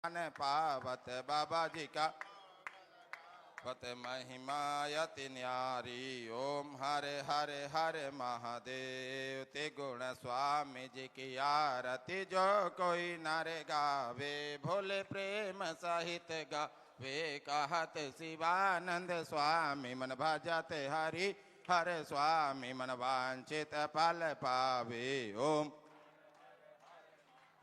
पावत बाबा जी का पत महिमायति न्यारी। ओम हरे हरे हरे महादेव। ते गुण स्वामी जी की आरती जो कोई नर गावे, भोले प्रेम सहित गावे। कहत शिवानंद स्वामी मन भजते हरि हरे स्वामी, मन वांछित फल पावे। ओम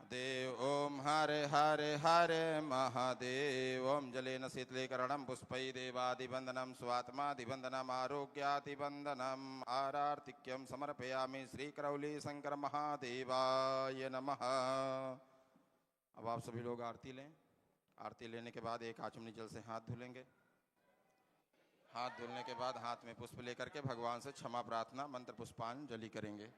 देव ओम हरे हरे हरे महादेव। ओम जलेन शीतलीकरणं पुष्पै देवादिवंदनं स्वात्मादिवंदनम् आरोग्यादिवंदनम् आरार्तिक्यं समर्पयामि श्री करौली शंकर महादेवाय नमः। अब आप सभी लोग आरती लें। आरती लेने के बाद एक आचमनी जल से हाथ धुलेंगे। हाथ धुलने के बाद हाथ में पुष्प लेकर के भगवान से क्षमा प्रार्थना मंत्र पुष्पांजलि करेंगे।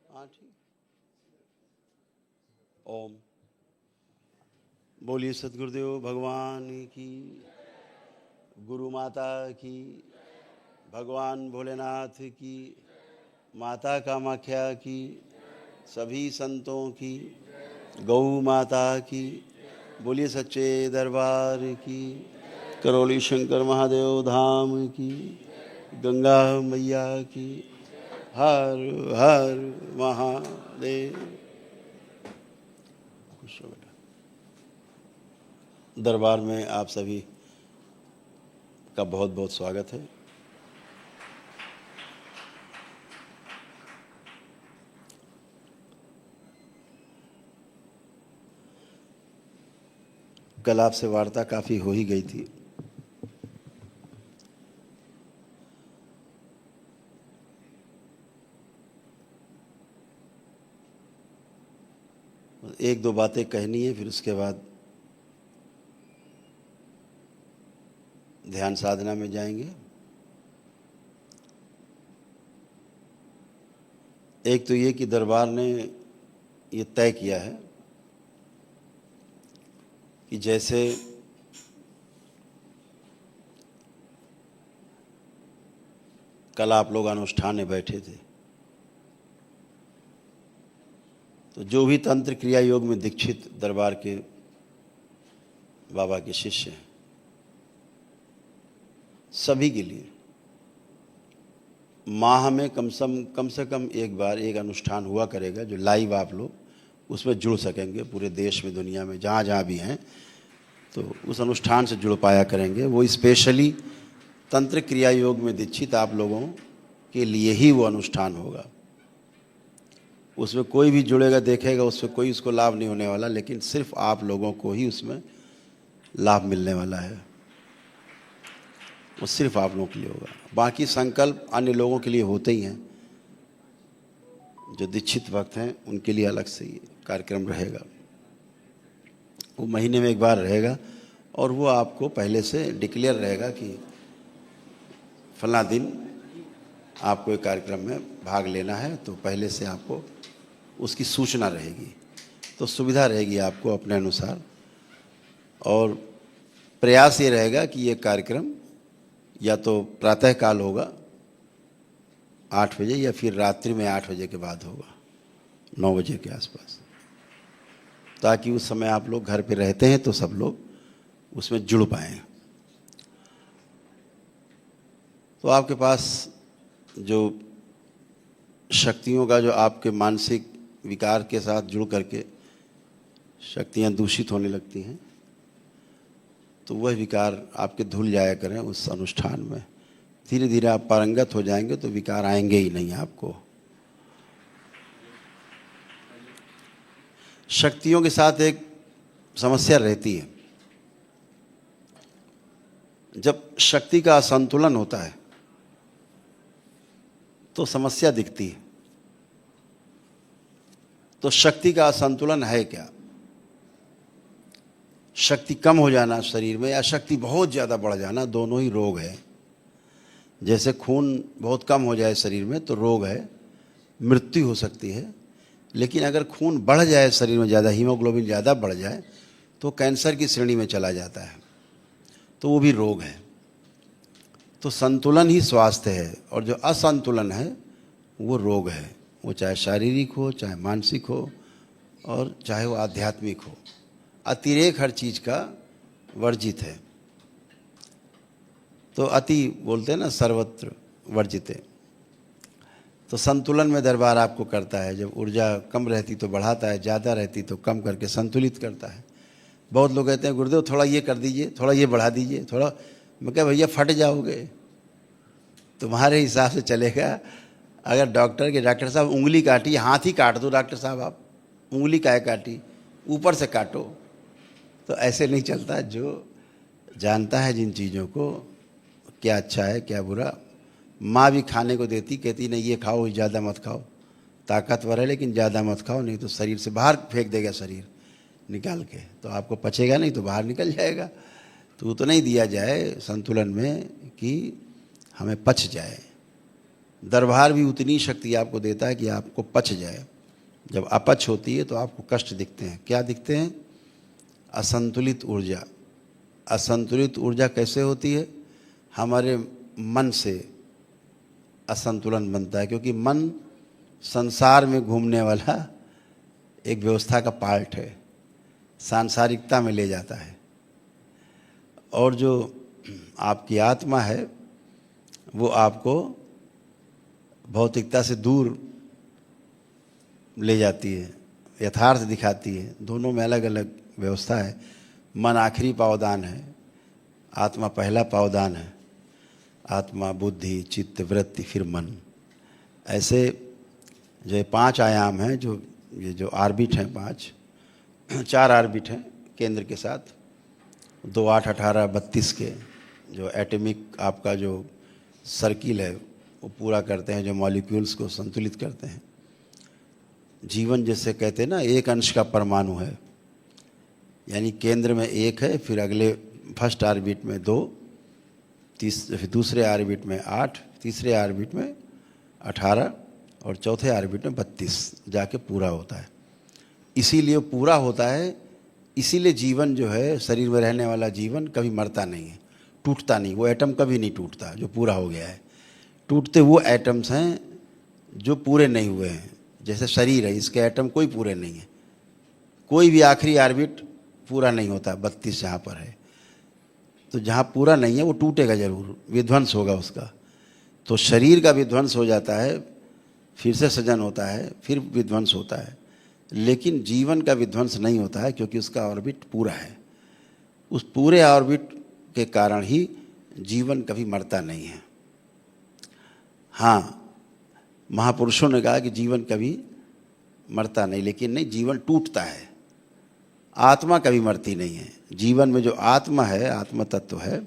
हाँ ठीक। ओम बोलिए सद्गुरुदेव भगवान की, गुरु माता की, भगवान भोलेनाथ की, माता कामाख्या की, सभी संतों की, गौ माता की। बोलिए सच्चे दरबार की, करौली शंकर महादेव धाम की, गंगा मैया की। हर हर महादेव। खुश हो बेटा। दरबार में आप सभी का बहुत बहुत स्वागत है। कल आपसे वार्ता काफ़ी हो ही गई थी। एक दो बातें कहनी है, फिर उसके बाद ध्यान साधना में जाएंगे। एक तो ये कि दरबार ने ये तय किया है कि जैसे कल आप लोग अनुष्ठान में बैठे थे, तो जो भी तंत्र क्रिया योग में दीक्षित दरबार के बाबा के शिष्य हैं, सभी के लिए माह में कम से कम एक बार एक अनुष्ठान हुआ करेगा जो लाइव आप लोग उसमें जुड़ सकेंगे, पूरे देश में दुनिया में जहाँ जहाँ भी हैं तो उस अनुष्ठान से जुड़ पाया करेंगे। वो स्पेशली तंत्र क्रिया योग में दीक्षित आप लोगों के लिए ही वो अनुष्ठान होगा। उसमें कोई भी जुड़ेगा देखेगा, उससे कोई उसको लाभ नहीं होने वाला, लेकिन सिर्फ आप लोगों को ही उसमें लाभ मिलने वाला है। वो सिर्फ आप लोगों के लिए होगा। बाकी संकल्प अन्य लोगों के लिए होते ही हैं, जो दीक्षित भक्त हैं उनके लिए अलग से ये कार्यक्रम रहेगा। वो महीने में एक बार रहेगा और वो आपको पहले से डिक्लेयर रहेगा कि फला दिन आपको एक कार्यक्रम में भाग लेना है, तो पहले से आपको उसकी सूचना रहेगी, तो सुविधा रहेगी आपको अपने अनुसार। और प्रयास ये रहेगा कि ये कार्यक्रम या तो प्रातःकाल होगा 8 बजे या फिर रात्रि में 8 बजे के बाद होगा 9 बजे के आसपास, ताकि उस समय आप लोग घर पे रहते हैं तो सब लोग उसमें जुड़ पाएँ। तो आपके पास जो शक्तियों का जो आपके मानसिक विकार के साथ जुड़ करके शक्तियाँ दूषित होने लगती हैं, तो वह विकार आपके धुल जाया करें उस अनुष्ठान में। धीरे धीरे आप पारंगत हो जाएंगे तो विकार आएंगे ही नहीं आपको। शक्तियों के साथ एक समस्या रहती है, जब शक्ति का असंतुलन होता है तो समस्या दिखती है। तो शक्ति का असंतुलन है क्या? शक्ति कम हो जाना शरीर में या शक्ति बहुत ज़्यादा बढ़ जाना, दोनों ही रोग है। जैसे खून बहुत कम हो जाए शरीर में तो रोग है, मृत्यु हो सकती है। लेकिन अगर खून बढ़ जाए शरीर में ज़्यादा, हीमोग्लोबिन ज़्यादा बढ़ जाए तो कैंसर की श्रेणी में चला जाता है, तो वो भी रोग है। तो संतुलन ही स्वास्थ्य है, और जो असंतुलन है वो रोग है। वो चाहे शारीरिक हो, चाहे मानसिक हो, और चाहे वो आध्यात्मिक हो। अतिरेक हर चीज़ का वर्जित है। तो अति बोलते हैं ना, सर्वत्र वर्जित है। तो संतुलन में दरबार आपको करता है। जब ऊर्जा कम रहती तो बढ़ाता है, ज़्यादा रहती तो कम करके संतुलित करता है। बहुत लोग कहते हैं गुरुदेव थोड़ा ये कर दीजिए, थोड़ा ये बढ़ा दीजिए, थोड़ा। मैं क्या भैया फट जाओगे, तुम्हारे हिसाब से चलेगा। अगर डॉक्टर साहब उंगली काटी, हाथ ही काट दो डॉक्टर साहब, आप उंगली काहे काटी, ऊपर से काटो, तो ऐसे नहीं चलता। जो जानता है जिन चीज़ों को, क्या अच्छा है क्या बुरा। माँ भी खाने को देती, कहती नहीं ये खाओ, ज़्यादा मत खाओ, ताकतवर है लेकिन ज़्यादा मत खाओ, नहीं तो शरीर से बाहर फेंक देगा शरीर निकाल के, तो आपको पचेगा नहीं तो बाहर निकल जाएगा। तो उतना ही दिया जाए संतुलन में कि हमें पच जाए। दरबार भी उतनी शक्ति आपको देता है कि आपको पच जाए। जब अपच होती है तो आपको कष्ट दिखते हैं। क्या दिखते हैं? असंतुलित ऊर्जा। असंतुलित ऊर्जा कैसे होती है? हमारे मन से असंतुलन बनता है, क्योंकि मन संसार में घूमने वाला एक व्यवस्था का पार्ट है, सांसारिकता में ले जाता है। और जो आपकी आत्मा है वो आपको भौतिकता से दूर ले जाती है, यथार्थ दिखाती है। दोनों में अलग अलग व्यवस्था है। मन आखिरी पावदान है, आत्मा पहला पावदान है। आत्मा, बुद्धि, चित्त, वृत्ति, फिर मन। ऐसे जो 5 आयाम हैं, ये जो आर्बिट हैं 4 आर्बिट हैं केंद्र के साथ, 2, 8, 18, 32 के जो एटॉमिक आपका जो सर्किल है वो पूरा करते हैं, जो मॉलिक्यूल्स को संतुलित करते हैं। जीवन जैसे कहते हैं ना, एक अंश का परमाणु है, यानी केंद्र में 1 है, फिर अगले फर्स्ट आर्बिट में 2, फिर दूसरे आर्बिट में 8, तीसरे आर्बिट में 18 और चौथे आर्बिट में 32 जाके पूरा होता है। इसीलिए पूरा होता है, इसीलिए जीवन जो है, शरीर में रहने वाला जीवन कभी मरता नहीं है, टूटता नहीं। वो एटम कभी नहीं टूटता जो पूरा हो गया है। टूटते वो एटम्स हैं जो पूरे नहीं हुए हैं। जैसे शरीर है, इसके एटम कोई पूरे नहीं है। कोई भी आखिरी आर्बिट पूरा नहीं होता, 32 जहाँ पर है। तो जहाँ पूरा नहीं है वो टूटेगा जरूर, विध्वंस होगा उसका। तो शरीर का विध्वंस हो जाता है, फिर से सृजन होता है, फिर विध्वंस होता है, लेकिन जीवन का विध्वंस नहीं होता है क्योंकि उसका ऑर्बिट पूरा है। उस पूरे ऑर्बिट के कारण ही जीवन कभी मरता नहीं है। हाँ, महापुरुषों ने कहा कि जीवन कभी मरता नहीं, लेकिन नहीं, जीवन टूटता है, आत्मा कभी मरती नहीं है। जीवन में जो आत्मा है, आत्म तत्व है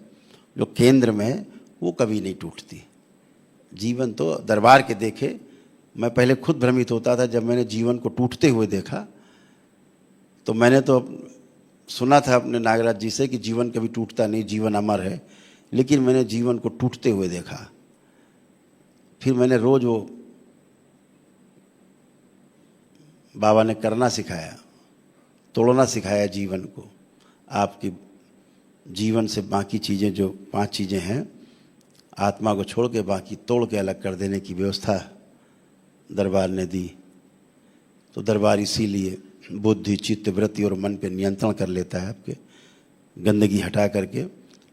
जो केंद्र में है, वो कभी नहीं टूटती। जीवन तो दरबार के देखे, मैं पहले खुद भ्रमित होता था जब मैंने जीवन को टूटते हुए देखा। तो मैंने तो सुना था अपने नागराज जी से कि जीवन कभी टूटता नहीं, जीवन अमर है, लेकिन मैंने जीवन को टूटते हुए देखा। फिर मैंने रोज वो बाबा ने करना सिखाया, तोड़ना सिखाया जीवन को। आपकी जीवन से बाकी चीज़ें, जो 5 चीज़ें हैं, आत्मा को छोड़ के बाकी तोड़ के अलग कर देने की व्यवस्था दरबार ने दी। तो दरबार इसीलिए बुद्धि, चित्त, वृत्ति और मन पे नियंत्रण कर लेता है, आपके गंदगी हटा करके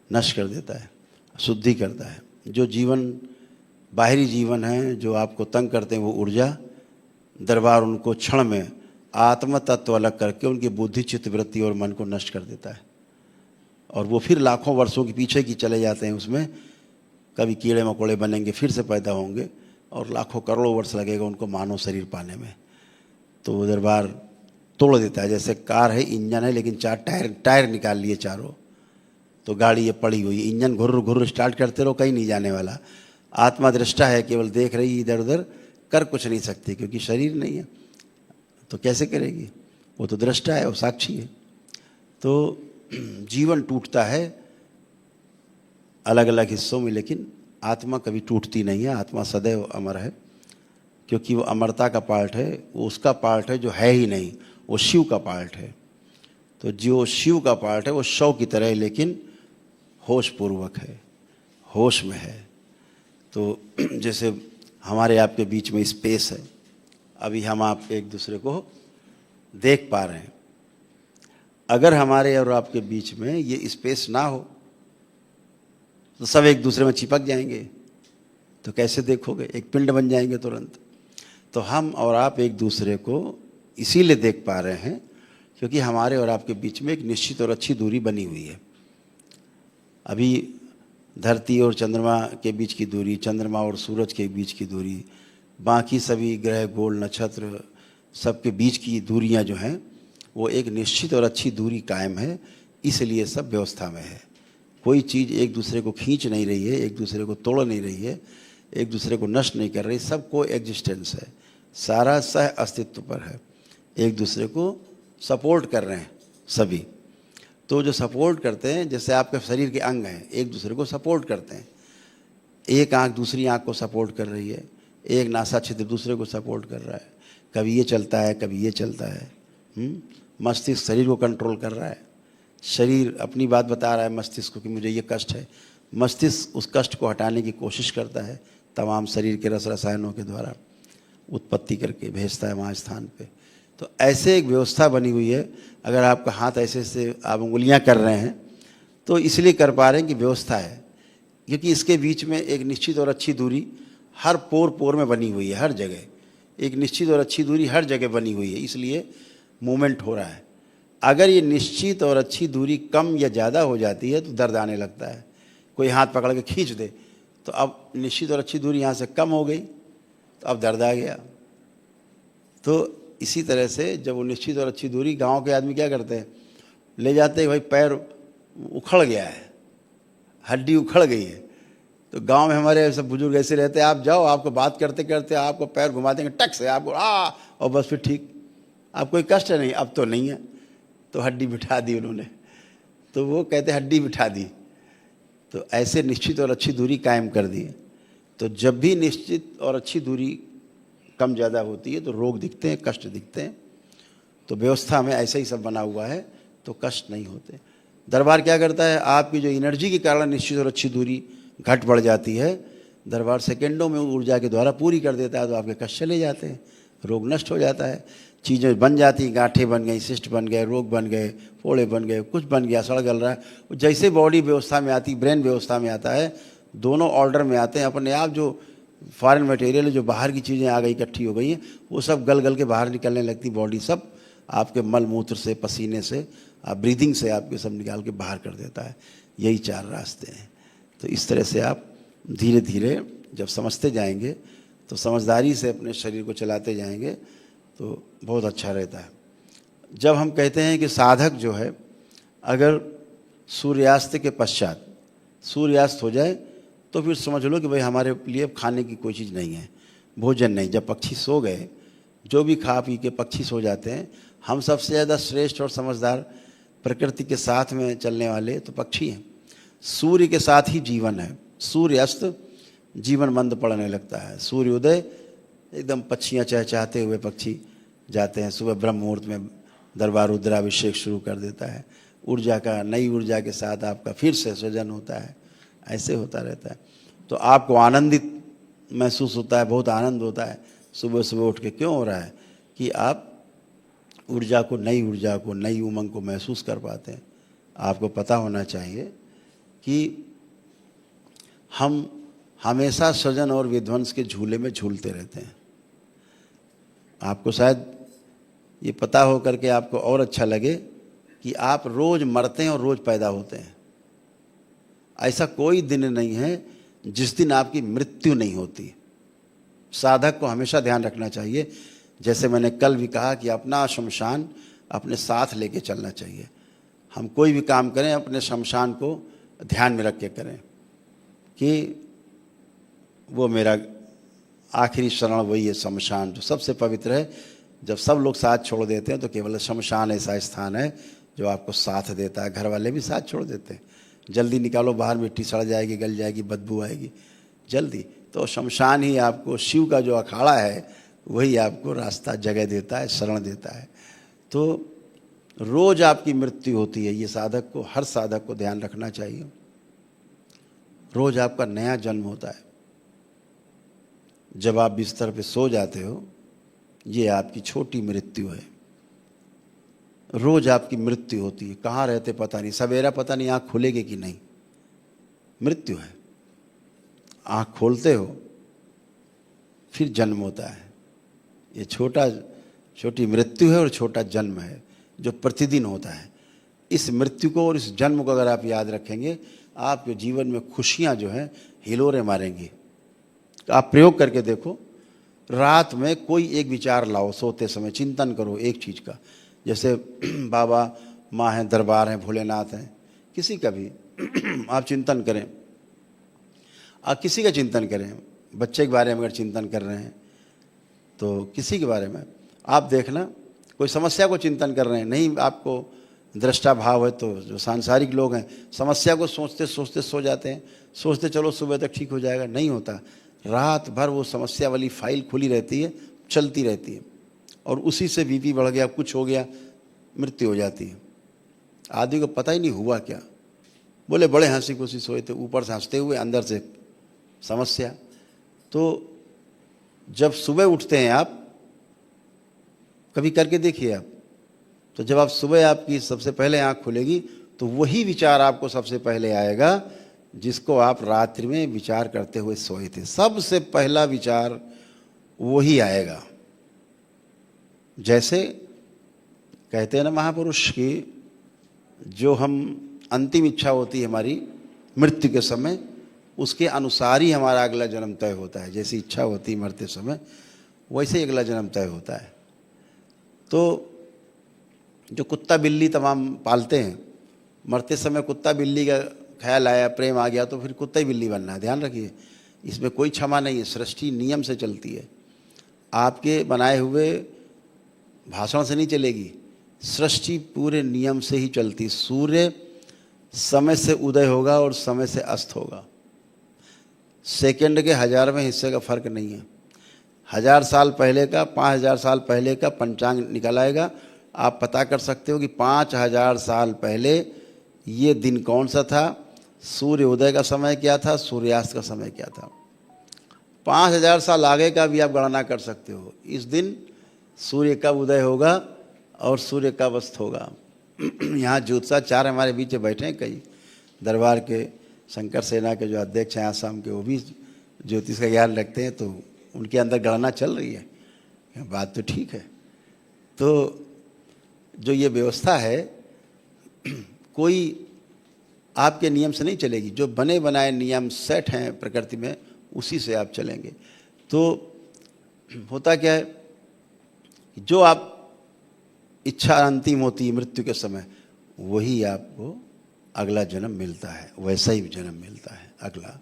नष्ट कर देता है, शुद्धि करता है। जो जीवन, बाहरी जीवन है जो आपको तंग करते हैं, वो ऊर्जा दरबार उनको क्षण में आत्म तत्व अलग करके उनकी बुद्धि, चित्त, वृत्ति और मन को नष्ट कर देता है। और वो फिर लाखों वर्षों के पीछे की चले जाते हैं, उसमें कभी कीड़े मकोड़े बनेंगे, फिर से पैदा होंगे और लाखों करोड़ों वर्ष लगेगा उनको मानव शरीर पाने में। तो वो दरबार तोड़ देता है। जैसे कार है, इंजन है, लेकिन 4 टायर निकाल लिए चारों, तो गाड़ी ये पड़ी हुई, इंजन घुर्र घुर्र स्टार्ट करते रहो, कहीं नहीं जाने वाला। आत्मा दृष्टा है, केवल देख रही, इधर उधर कर कुछ नहीं सकती क्योंकि शरीर नहीं है, तो कैसे करेगी? वो तो दृष्टा है, वो साक्षी है। तो जीवन टूटता है अलग अलग हिस्सों में, लेकिन आत्मा कभी टूटती नहीं है। आत्मा सदैव अमर है क्योंकि वो अमरता का पार्ट है, वो उसका पार्ट है जो है ही नहीं, वो शिव का पार्ट है। तो जो शिव का पार्ट है वो शव की तरह है, लेकिन होश पूर्वक है, होश में है। तो जैसे हमारे आपके बीच में स्पेस है, अभी हम आप एक दूसरे को देख पा रहे हैं। अगर हमारे और आपके बीच में ये स्पेस ना हो तो सब एक दूसरे में चिपक जाएंगे, तो कैसे देखोगे? एक पिंड बन जाएंगे तुरंत। तो हम और आप एक दूसरे को इसीलिए देख पा रहे हैं क्योंकि हमारे और आपके बीच में एक निश्चित और अच्छी दूरी बनी हुई है। अभी धरती और चंद्रमा के बीच की दूरी, चंद्रमा और सूरज के बीच की दूरी, बाकी सभी ग्रह, गोल, नक्षत्र, सबके बीच की दूरियां जो हैं वो एक निश्चित और अच्छी दूरी कायम है, इसलिए सब व्यवस्था में है। कोई चीज़ एक दूसरे को खींच नहीं रही है, एक दूसरे को तोड़ नहीं रही है, एक दूसरे को नष्ट नहीं कर रही, सबको एग्जिस्टेंस है, सारा सह अस्तित्व पर है, एक दूसरे को सपोर्ट कर रहे हैं सभी। तो जो सपोर्ट करते हैं, जैसे आपके शरीर के अंग हैं, एक दूसरे को सपोर्ट करते हैं। एक आँख दूसरी आँख को सपोर्ट कर रही है, एक नासा छिद्र दूसरे को सपोर्ट कर रहा है, कभी ये चलता है, कभी ये चलता है। मस्तिष्क शरीर को कंट्रोल कर रहा है, शरीर अपनी बात बता रहा है मस्तिष्क को कि मुझे ये कष्ट है, मस्तिष्क उस कष्ट को हटाने की कोशिश करता है, तमाम शरीर के रस रसायनों के द्वारा उत्पत्ति करके भेजता है वहाँ स्थान पे। तो ऐसे एक व्यवस्था बनी हुई है। अगर आपका हाथ ऐसे से आप उंगलियाँ कर रहे हैं तो इसलिए कर पा रहे हैं कि व्यवस्था है, क्योंकि इसके बीच में एक निश्चित और अच्छी दूरी हर पोर पोर में बनी हुई है, हर जगह एक निश्चित और अच्छी दूरी हर जगह बनी हुई है, इसलिए मूवमेंट हो रहा है। अगर ये निश्चित और अच्छी दूरी कम या ज़्यादा हो जाती है तो दर्द आने लगता है। कोई हाथ पकड़ के खींच दे तो अब निश्चित और अच्छी दूरी यहाँ से कम हो गई तो अब दर्द आ गया। तो इसी तरह से जब वो निश्चित और अच्छी दूरी, गांव के आदमी क्या करते हैं, ले जाते हैं, भाई पैर उखड़ गया है, हड्डी उखड़ गई है। तो गांव में हमारे सब बुजुर्ग ऐसे रहते हैं, आप जाओ, आपको बात करते करते आपको पैर घुमा देंगे टक से, आपको और बस फिर ठीक, आप कोई कष्ट नहीं, अब तो नहीं है। तो हड्डी बिठा दी उन्होंने, तो वो कहते हड्डी बिठा दी। तो ऐसे निश्चित और अच्छी दूरी कायम कर दी। तो जब भी निश्चित और अच्छी दूरी कम ज़्यादा होती है तो रोग दिखते हैं, कष्ट दिखते हैं। तो व्यवस्था में ऐसा ही सब बना हुआ है, तो कष्ट नहीं होते। दरबार क्या करता है, आपकी जो एनर्जी के कारण निश्चित और अच्छी दूरी घट बढ़ जाती है, दरबार सेकेंडों में ऊर्जा के द्वारा पूरी कर देता है। तो आपके कष्ट चले जाते हैं, रोग नष्ट हो जाता है, चीज़ें बन जाती, गांठें बन गई, सिस्ट बन गए, रोग बन गए, फोड़े बन गए, कुछ बन गया, सड़ गल रहा है। जैसे बॉडी व्यवस्था में आती, ब्रेन व्यवस्था में आता है, दोनों ऑर्डर में आते हैं। अपने आप जो फॉरेन मटेरियल, जो बाहर की चीज़ें आ गई, इकट्ठी हो गई हैं, वो सब गल गल के बाहर निकलने लगती। बॉडी सब आपके मल मूत्र से, पसीने से, ब्रीदिंग से आपके सब निकाल के बाहर कर देता है। यही 4 रास्ते हैं। तो इस तरह से आप धीरे धीरे जब समझते जाएंगे, तो समझदारी से अपने शरीर को चलाते जाएंगे तो बहुत अच्छा रहता है। जब हम कहते हैं कि साधक जो है, अगर सूर्यास्त के पश्चात सूर्यास्त हो जाए तो फिर समझ लो कि भाई हमारे लिए खाने की कोई चीज़ नहीं है, भोजन नहीं। जब पक्षी सो गए, जो भी खा पी के पक्षी सो जाते हैं, हम सबसे ज़्यादा श्रेष्ठ और समझदार प्रकृति के साथ में चलने वाले तो पक्षी हैं। सूर्य के साथ ही जीवन है। सूर्य अस्त जीवन मंद पड़ने लगता है। सूर्य उदय एकदम पक्षियाँ चहचहाते हुए पक्षी जाते हैं। सुबह ब्रह्म मुहूर्त में दरबार रुद्राभिषेक शुरू कर देता है। ऊर्जा का, नई ऊर्जा के साथ आपका फिर से सृजन होता है। ऐसे होता रहता है। तो आपको आनंदित महसूस होता है, बहुत आनंद होता है सुबह सुबह उठ के। क्यों हो रहा है कि आप ऊर्जा को, नई ऊर्जा को, नई उमंग को महसूस कर पाते हैं। आपको पता होना चाहिए कि हम हमेशा सृजन और विध्वंस के झूले में झूलते रहते हैं। आपको शायद ये पता हो करके आपको और अच्छा लगे कि आप रोज़ मरते हैं और रोज़ पैदा होते हैं। ऐसा कोई दिन नहीं है जिस दिन आपकी मृत्यु नहीं होती। साधक को हमेशा ध्यान रखना चाहिए, जैसे मैंने कल भी कहा कि अपना शमशान अपने साथ लेके चलना चाहिए। हम कोई भी काम करें, अपने शमशान को ध्यान में रख के करें कि वो मेरा आखिरी शरण वही है, शमशान जो सबसे पवित्र है। जब सब लोग साथ छोड़ देते हैं तो केवल शमशान ऐसा स्थान है जो आपको साथ देता है। घर वाले भी साथ छोड़ देते हैं, जल्दी निकालो बाहर, मिट्टी सड़ जाएगी, गल जाएगी, बदबू आएगी जल्दी। तो शमशान ही आपको, शिव का जो अखाड़ा है वही आपको रास्ता, जगह देता है, शरण देता है। तो रोज़ आपकी मृत्यु होती है, ये साधक को, हर साधक को ध्यान रखना चाहिए। रोज़ आपका नया जन्म होता है। जब आप बिस्तर पे सो जाते हो, ये आपकी छोटी मृत्यु है। रोज़ आपकी मृत्यु होती है। कहाँ रहते पता नहीं, सवेरा पता नहीं आँख खुलेगी कि नहीं, मृत्यु है। आँख खोलते हो फिर जन्म होता है। ये छोटी मृत्यु है और छोटा जन्म है जो प्रतिदिन होता है। इस मृत्यु को और इस जन्म को अगर आप याद रखेंगे, आपके जीवन में खुशियाँ जो हैं हिलोरे मारेंगी। तो आप प्रयोग करके देखो, रात में कोई एक विचार लाओ, सोते समय चिंतन करो एक चीज़ का। जैसे बाबा माँ हैं, दरबार हैं, भोलेनाथ हैं, किसी का भी आप चिंतन करें। आप किसी का चिंतन करें, बच्चे के बारे में अगर चिंतन कर रहे हैं तो किसी के बारे में आप देखना। कोई समस्या को चिंतन कर रहे हैं, नहीं आपको दृष्टा भाव है तो जो सांसारिक लोग हैं समस्या को सोचते सोचते सो जाते हैं, सोचते चलो सुबह तक ठीक हो जाएगा, नहीं होता। रात भर वो समस्या वाली फाइल खुली रहती है, चलती रहती है, और उसी से बीपी बढ़ गया, कुछ हो गया, मृत्यु हो जाती है। आदमी को पता ही नहीं हुआ क्या। बोले बड़े हंसी खुशी सोए थे, ऊपर से हंसते हुए अंदर से समस्या। तो जब सुबह उठते हैं आप, कभी करके देखिए आप, तो जब आप सुबह आपकी सबसे पहले आँख खुलेगी तो वही विचार आपको सबसे पहले आएगा जिसको आप रात्रि में विचार करते हुए सोए थे। सबसे पहला विचार वही आएगा। जैसे कहते हैं ना महापुरुष की, जो हम अंतिम इच्छा होती है हमारी मृत्यु के समय, उसके अनुसार ही हमारा अगला जन्म तय होता है। जैसी इच्छा होती है मरते समय, वैसे ही अगला जन्म तय होता है। तो जो कुत्ता बिल्ली तमाम पालते हैं, मरते समय कुत्ता बिल्ली का ख्याल आया, प्रेम आ गया तो फिर कुत्ता ही बिल्ली बनना है। ध्यान रखिए, इसमें कोई क्षमा नहीं है। सृष्टि नियम से चलती है, आपके बनाए हुए भाषण से नहीं चलेगी। सृष्टि पूरे नियम से ही चलती। सूर्य समय से उदय होगा और समय से अस्त होगा। सेकंड के 1000वें हिस्से का फर्क नहीं है। 1000 साल पहले का, 5000 साल पहले का पंचांग निकल आएगा। आप पता कर सकते हो कि 5000 साल पहले ये दिन कौन सा था, सूर्य उदय का समय क्या था, सूर्यास्त का समय क्या था। 5000 साल आगे का भी आप गणना कर सकते हो। इस दिन सूर्य कब उदय होगा और सूर्य कब अस्त होगा। यहाँ ज्योतिषाचार्य हमारे बीच बैठे हैं, कई दरबार के शंकर सेना के जो अध्यक्ष हैं आसाम के, वो भी ज्योतिष का ज्ञान रखते हैं, तो उनके अंदर गणना चल रही है। बात तो ठीक है। तो जो ये व्यवस्था है कोई आपके नियम से नहीं चलेगी, जो बने बनाए नियम सेट हैं प्रकृति में उसी से आप चलेंगे। तो होता क्या है, जो आप इच्छा अंतिम होती है मृत्यु के समय, वही आपको अगला जन्म मिलता है, वैसा ही जन्म मिलता है अगला।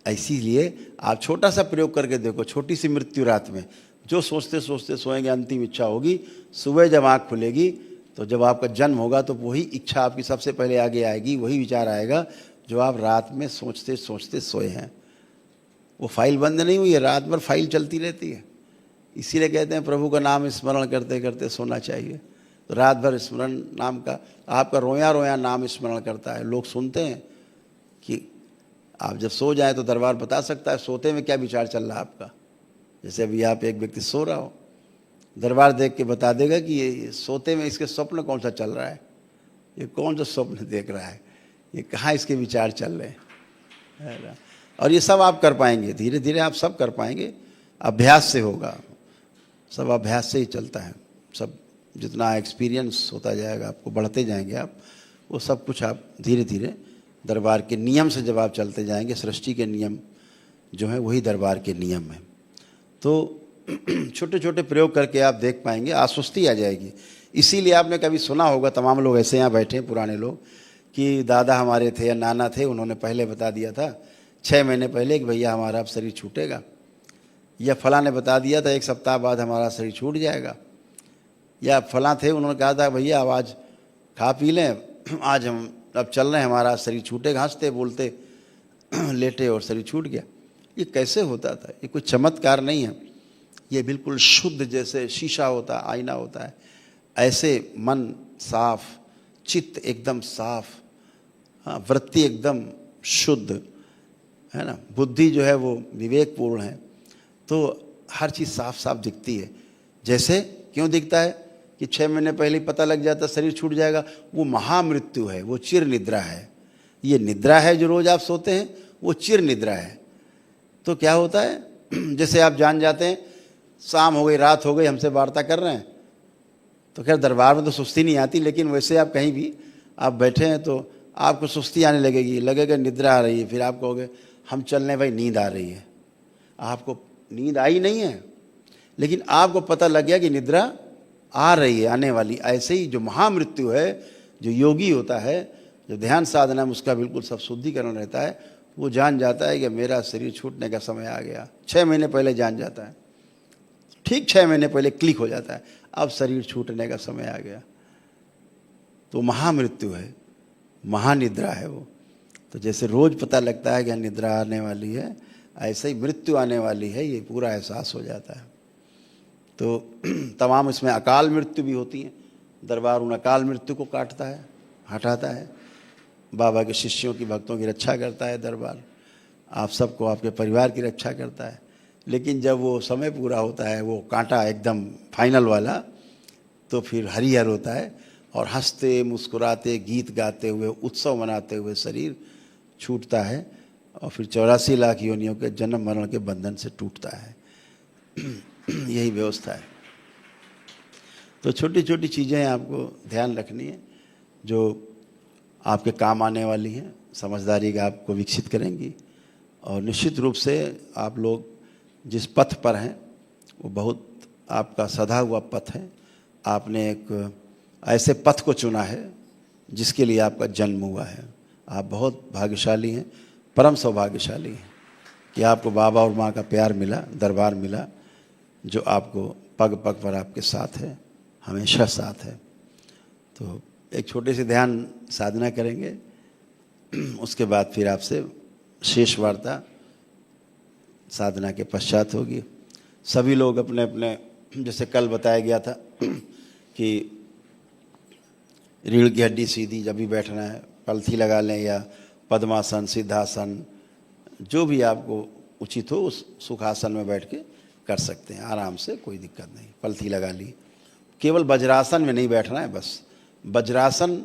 इसीलिए आप छोटा सा प्रयोग करके देखो, छोटी सी मृत्यु रात में, जो सोचते सोचते सोएंगे अंतिम इच्छा होगी, सुबह जब आँख खुलेगी तो जब आपका जन्म होगा तो वही इच्छा आपकी सबसे पहले आगे आएगी, वही विचार आएगा जो आप रात में सोचते सोचते सोए हैं। वो फाइल बंद नहीं हुई है, रात भर फाइल चलती रहती है। इसीलिए कहते हैं प्रभु का नाम स्मरण करते करते सोना चाहिए। तो रात भर स्मरण नाम का, आपका रोया रोया नाम स्मरण करता है। लोग सुनते हैं कि आप जब सो जाएं तो दरबार बता सकता है सोते में क्या विचार चल रहा है आपका। जैसे अभी आप एक व्यक्ति सो रहा हो, दरबार देख के बता देगा कि ये सोते में इसके स्वप्न कौन सा चल रहा है, ये कौन सा स्वप्न देख रहा है, ये कहाँ इसके विचार चल रहे हैं। और ये सब आप कर पाएंगे, धीरे धीरे आप सब कर पाएंगे, अभ्यास से होगा, सब अभ्यास से ही चलता है। सब जितना एक्सपीरियंस होता जाएगा आपको, बढ़ते जाएंगे आप, वो सब कुछ आप धीरे धीरे दरबार के नियम से जब आप चलते जाएंगे, सृष्टि के नियम जो है वही दरबार के नियम है। तो छोटे छोटे प्रयोग करके आप देख पाएंगे, आश्वस्ति आ जाएगी। इसीलिए आपने कभी सुना होगा, तमाम लोग ऐसे यहाँ बैठे हैं पुराने लोग, कि दादा हमारे थे या नाना थे, उन्होंने पहले बता दिया था 6 महीने पहले कि भैया हमारा अब शरीर छूटेगा, या फलां ने बता दिया था 1 सप्ताह बाद हमारा शरीर छूट जाएगा, या फलां थे उन्होंने कहा था भैया अब आज खा पी लें, आज हम अब चल रहे हैं, हमारा शरीर छूटेगा। हंसते बोलते लेटे और शरीर छूट गया। ये कैसे होता था? ये कोई चमत्कार नहीं है, ये बिल्कुल शुद्ध जैसे शीशा होता है, आईना होता है, ऐसे मन साफ, चित्त एकदम साफ, हाँ, वृत्ति एकदम शुद्ध है ना, बुद्धि जो है वो विवेकपूर्ण है, तो हर चीज़ साफ साफ दिखती है। जैसे क्यों दिखता है कि 6 महीने पहले ही पता लग जाता शरीर छूट जाएगा, वो महामृत्यु है, वो चिर निद्रा है। ये निद्रा है जो रोज़ आप सोते हैं, वो चिर निद्रा है। तो क्या होता है, जैसे आप जान जाते हैं शाम हो गई, रात हो गई, हमसे वार्ता कर रहे हैं, तो खैर दरबार में तो सुस्ती नहीं आती, लेकिन वैसे आप कहीं भी आप बैठे हैं तो आपको सुस्ती आने लगेगी, लगेगा निद्रा आ रही है, फिर आप कहोगे हम चल रहे भाई, नींद आ रही है। आपको नींद आई नहीं है, लेकिन आपको पता लग गया कि निद्रा आ रही है, आने वाली। ऐसे ही जो महामृत्यु है, जो योगी होता है, जो ध्यान साधना में उसका बिल्कुल सब शुद्धिकरण रहता है, वो जान जाता है कि मेरा शरीर छूटने का समय आ गया। 6 महीने पहले जान जाता है, ठीक 6 महीने पहले क्लिक हो जाता है, अब शरीर छूटने का समय आ गया। तो महामृत्यु है, महानिद्रा है वो। तो जैसे रोज पता लगता है कि निद्रा आने वाली है, ऐसे ही मृत्यु आने वाली है, ये पूरा एहसास हो जाता है। तो तमाम इसमें अकाल मृत्यु भी होती है। दरबार उन अकाल मृत्यु को काटता है, हटाता है। बाबा के शिष्यों की, भक्तों की रक्षा करता है दरबार, आप सबको, आपके परिवार की रक्षा करता है। लेकिन जब वो समय पूरा होता है, वो कांटा एकदम फाइनल वाला, तो फिर हरिहर होता है और हंसते मुस्कुराते गीत गाते हुए उत्सव मनाते हुए शरीर छूटता है और फिर 84 लाख योनियों के जन्म मरण के बंधन से टूटता है। यही व्यवस्था है। तो छोटी छोटी चीज़ें आपको ध्यान रखनी है जो आपके काम आने वाली हैं, समझदारी का आपको विकसित करेंगी। और निश्चित रूप से आप लोग जिस पथ पर हैं वो बहुत आपका सधा हुआ पथ है। आपने एक ऐसे पथ को चुना है जिसके लिए आपका जन्म हुआ है। आप बहुत भाग्यशाली हैं, परम सौभाग्यशाली हैं कि आपको बाबा और माँ का प्यार मिला, दरबार मिला, जो आपको पग पग पर आपके साथ है, हमेशा साथ है। तो एक छोटे से ध्यान साधना करेंगे, उसके बाद फिर आपसे शेष वार्ता साधना के पश्चात होगी। सभी लोग अपने अपने, जैसे कल बताया गया था कि रीढ़ की हड्डी सीधी, जब भी बैठना है पलथी लगा लें या पद्मासन, सिद्धासन, जो भी आपको उचित हो उस सुखासन में बैठ के कर सकते हैं आराम से, कोई दिक्कत नहीं। पलथी लगा ली, केवल वज्रासन में नहीं बैठना है बस। वज्रासन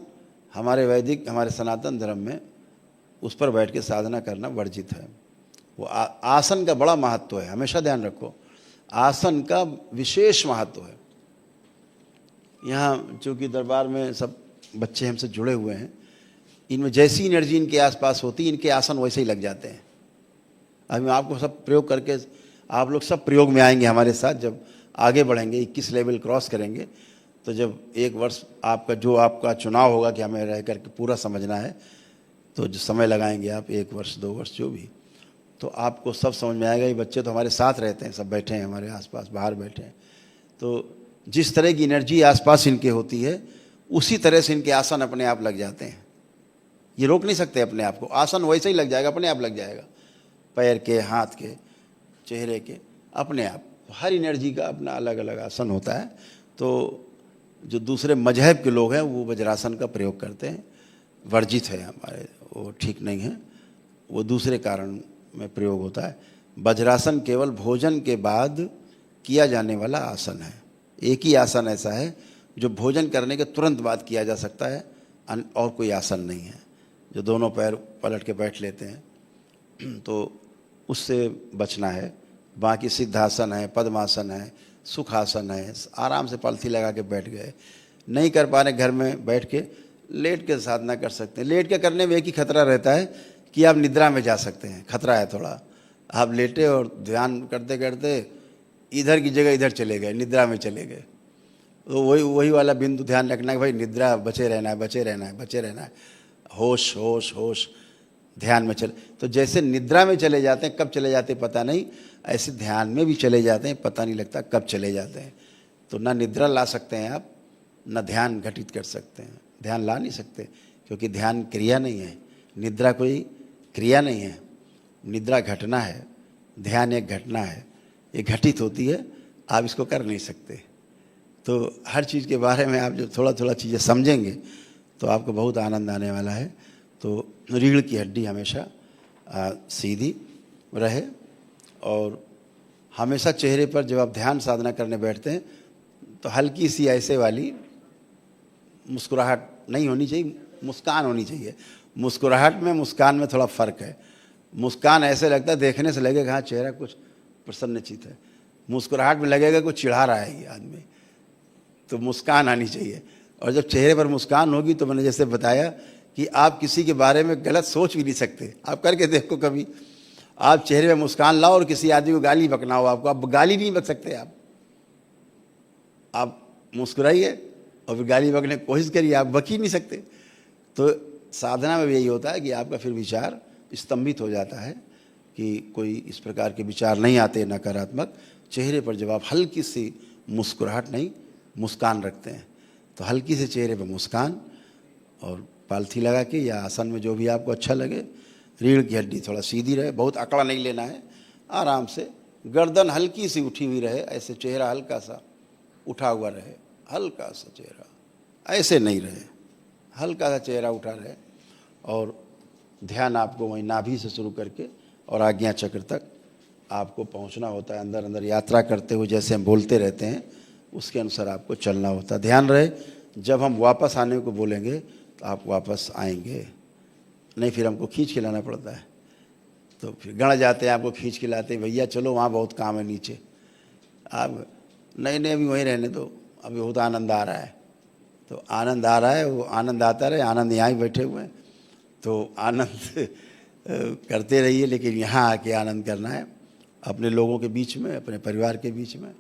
हमारे वैदिक, हमारे सनातन धर्म में उस पर बैठ के साधना करना वर्जित है। वो आसन का बड़ा महत्व है, हमेशा ध्यान रखो, आसन का विशेष महत्व है। यहाँ चूँकि दरबार में सब बच्चे हमसे जुड़े हुए हैं, इनमें जैसी एनर्जी इनके आसपास होती है, इनके आसन वैसे ही लग जाते हैं। अभी मैं आपको सब प्रयोग करके, आप लोग सब प्रयोग में आएंगे हमारे साथ, जब आगे बढ़ेंगे 21 लेवल क्रॉस करेंगे, तो जब 1 वर्ष आपका जो आपका चुनाव होगा कि हमें रह करके पूरा समझना है, तो जो समय लगाएंगे आप 1 वर्ष 2 वर्ष जो भी, तो आपको सब समझ में आएगा। ये बच्चे तो हमारे साथ रहते हैं, सब बैठे हैं हमारे आसपास, बाहर बैठे हैं, तो जिस तरह की एनर्जी आसपास इनके होती है उसी तरह से इनके आसन अपने आप लग जाते हैं। ये रोक नहीं सकते अपने आप को, आसन वैसे ही लग जाएगा, अपने आप लग जाएगा, पैर के, हाथ के, चेहरे के, अपने आप। हर एनर्जी का अपना अलग अलग आसन होता है। तो जो दूसरे मजहब के लोग हैं वो वज्रासन का प्रयोग करते हैं, वर्जित है हमारे, वो ठीक नहीं है, वो दूसरे कारण में प्रयोग होता है। वज्रासन केवल भोजन के बाद किया जाने वाला आसन है। एक ही आसन ऐसा है जो भोजन करने के तुरंत बाद किया जा सकता है, और कोई आसन नहीं है। जो दोनों पैर पलट के बैठ लेते हैं तो उससे बचना है। बाकी सिद्धासन है, पद्मासन है, सुखासन है, आराम से पलथी लगा के बैठ गए। नहीं कर पा रहे घर में बैठ के, लेट के साधना कर सकते हैं। लेट के करने में एक ही खतरा रहता है कि आप निद्रा में जा सकते हैं, खतरा है थोड़ा। आप लेटे और ध्यान करते करते इधर की जगह इधर चले गए, निद्रा में चले गए, तो वही वाला बिंदु ध्यान रखना है भाई, निद्रा, बचे रहना है, बचे रहना है, बचे रहना है, होश होश होश, ध्यान में चले। तो जैसे निद्रा में चले जाते हैं, कब चले जाते हैं पता नहीं, ऐसे ध्यान में भी चले जाते हैं, पता नहीं लगता कब चले जाते हैं। तो ना निद्रा ला सकते हैं आप, ना ध्यान घटित कर सकते हैं। ध्यान ला नहीं सकते क्योंकि ध्यान क्रिया नहीं है, निद्रा कोई क्रिया नहीं है, निद्रा घटना है, ध्यान एक घटना है, ये घटित होती है, आप इसको कर नहीं सकते। तो हर चीज़ के बारे में आप जब थोड़ा थोड़ा चीज़ें समझेंगे तो आपको बहुत आनंद आने वाला है। तो रीढ़ की हड्डी हमेशा सीधी रहे, और हमेशा चेहरे पर जब आप ध्यान साधना करने बैठते हैं तो हल्की सी ऐसे वाली मुस्कुराहट नहीं होनी चाहिए, मुस्कान होनी चाहिए। मुस्कुराहट में मुस्कान में थोड़ा फ़र्क है। मुस्कान ऐसे लगता है, देखने से लगेगा हाँ चेहरा कुछ प्रसन्नचित है, मुस्कुराहट में लगेगा कुछ चिढ़ा रहा है ये आदमी। तो मुस्कान आनी चाहिए, और जब चेहरे पर मुस्कान होगी तो मैंने जैसे बताया कि आप किसी के बारे में गलत सोच भी नहीं सकते। आप करके देखो कभी, आप चेहरे में मुस्कान लाओ और किसी आदमी को गाली बकना हो आपको, आप गाली नहीं बक सकते। आप मुस्कुराइए और फिर गाली बकने की कोशिश करिए, आप बक ही नहीं सकते। तो साधना में भी यही होता है कि आपका फिर विचार स्तंभित हो जाता है, कि कोई इस प्रकार के विचार नहीं आते नकारात्मक। चेहरे पर जब आप हल्की सी मुस्कुराहट नहीं, मुस्कान रखते हैं, तो हल्की से चेहरे पर मुस्कान, और पालथी लगा के या आसन में जो भी आपको अच्छा लगे, रीढ़ की हड्डी थोड़ा सीधी रहे, बहुत अकड़ा नहीं लेना है, आराम से गर्दन हल्की सी उठी हुई रहे, ऐसे चेहरा हल्का सा उठा हुआ रहे, हल्का सा चेहरा ऐसे नहीं रहे, हल्का सा चेहरा उठा रहे। और ध्यान आपको वहीं नाभि से शुरू करके और आज्ञा चक्र तक आपको पहुंचना होता है। अंदर अंदर यात्रा करते हुए जैसे हम बोलते रहते हैं उसके अनुसार आपको चलना होता है। ध्यान रहे, जब हम वापस आने को बोलेंगे तो आप वापस आएंगे, नहीं फिर हमको खींच के लाना पड़ता है। तो फिर गण जाते हैं, आपको खींच के लाते हैं, भैया चलो वहाँ बहुत काम है नीचे। आप नहीं अभी वहीं रहने दो, अभी बहुत आनंद आ रहा है। तो आनंद आ रहा है, वो आनंद आता रहे, आनंद यहाँ ही बैठे हुए हैं, तो आनंद करते रहिए, लेकिन यहाँ आके आनंद करना है, अपने लोगों के बीच में, अपने परिवार के बीच में।